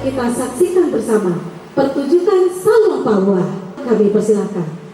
kita saksikan bersama pertunjukan Salong Papua. Kami persilakan.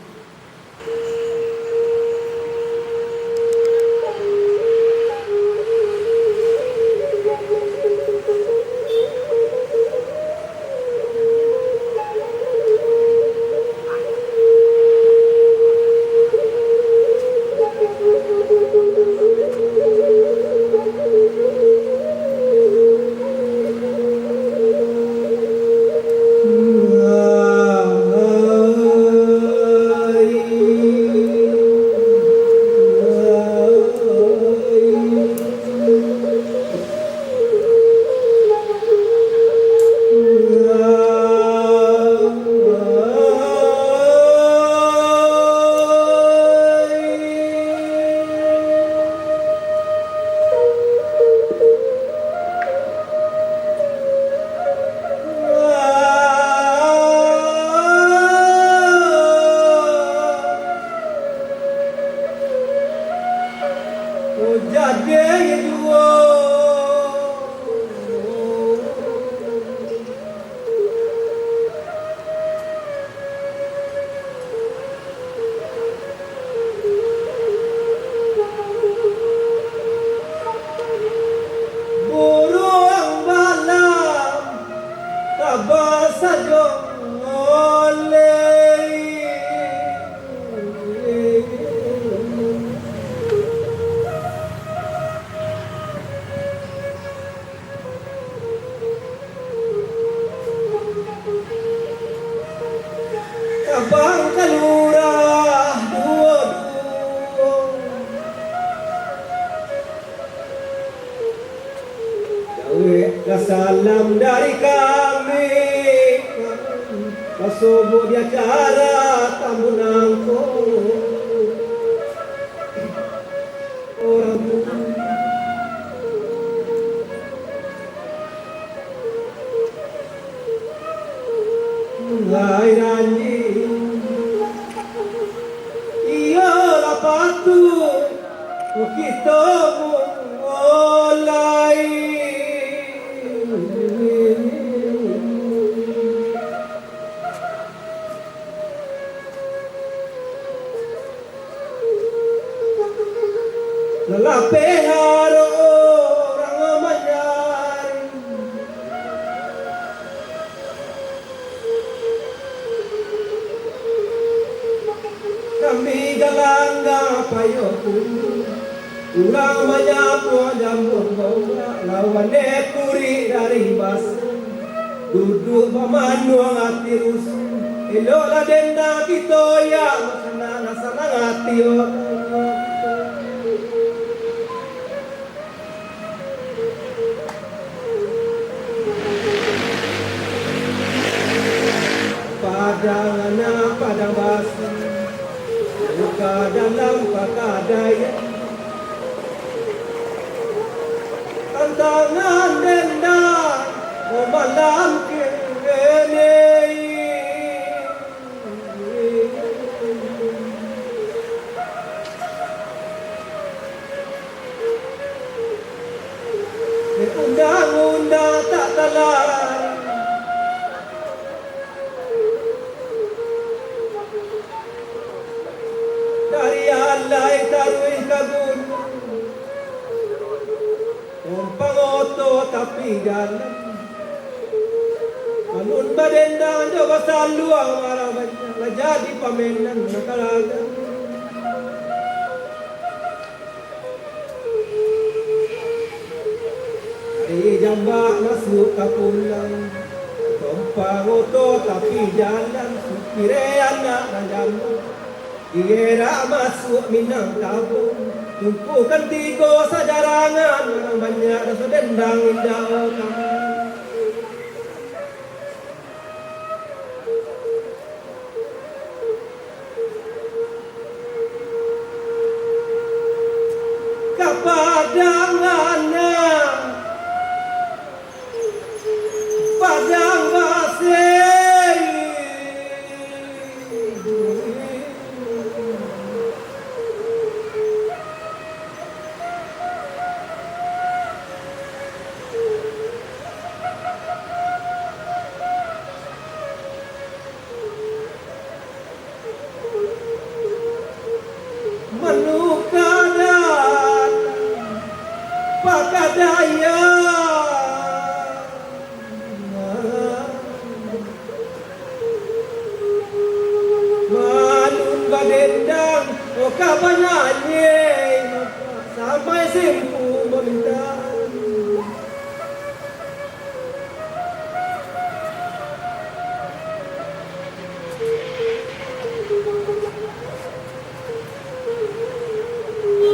Salam dari kami, pasubu di acara Tambunangko. Orang mulai nyanyi, iya lapatu kita mulai. Lalapehan orang manyari, kami galangga payoku, urang manyapo jambon bawa, lawan ekuri dari bas, duduk pamanuang hati rusuh, elola denda kitoya, makanana sarang hati padang padang basi, luka dalam pakadaya, tantangan denda malam kene. Undang-undang tak telah dari alay taruh kagun, umpang oto tapi jalan, manun badendang coba saluang marabanya, jadi pamenan nakalaga. Di jambak masuk kapulang, umpang oto tapi jalan, supire anak dan jambak. Kira masuk Minangkabau, tumpukan tiga sajarangan, banyak rasa dendang indah kami. Kepadangannya, padang basih. pakadaya manun badendang o kabananye sampai simpu meminta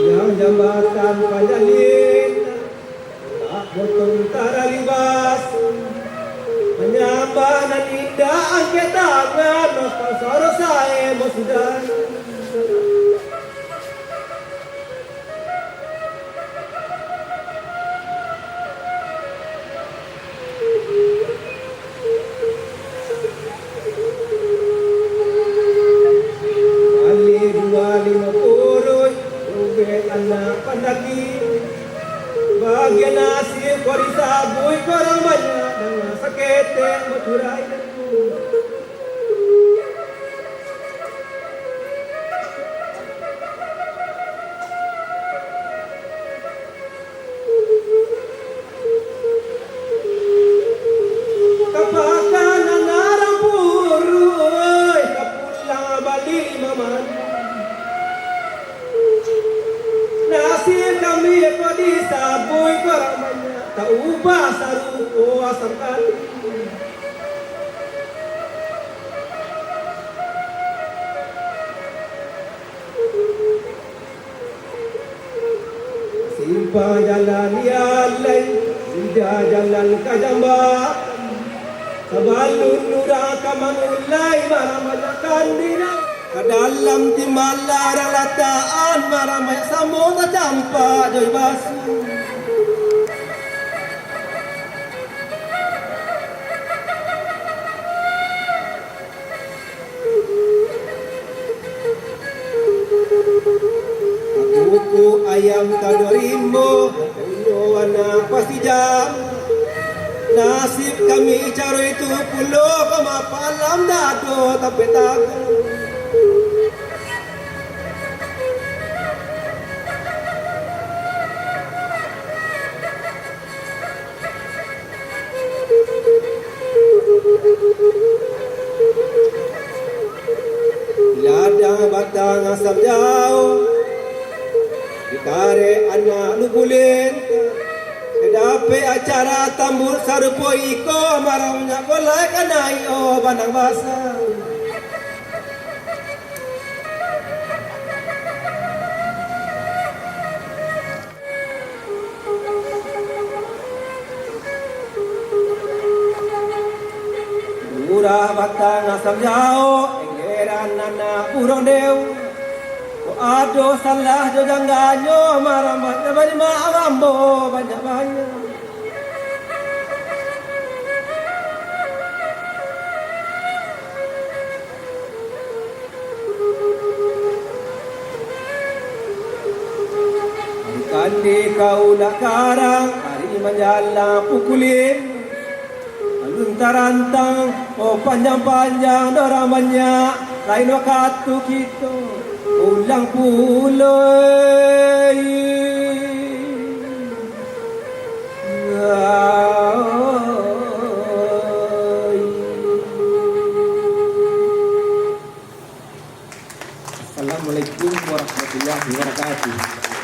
yang jambatan panjalin tak potong taralibas menyambah dan indah angket tangan pasar saya sudah Ali 250 ubet anak pandaki bagian nasi kori sabui korang banyak dengan sakete maturai kapakanan narang purui kapulang bali maman nasi kami kodi sabui korang banyak tak ubah sarupo asam kali simpa jalan yalai tidak jalan kajamba sabalun nura kamanulai maramajakan dina kadalam timala ralataan maramay samota jampa joy basu Buku ayam kadorimbo pulo anak pasti jam nasib kami caro itu pulo kemapalam dado tapi takut ladang batang asap jauh dikare anak lubulin kedape acara tambur sarupo iko marangnya golai kanai o banang basah murah batang asam jauh enggeran anak burung dew ado salah jodangganyo maramat na bali maagambo banyak banyak kandi kau nak karang hari menjala pukulin alun tarantang oh panjang-panjang dorang banyak lain waktu kita ulang pulai Assalamualaikum warahmatullahi wabarakatuh.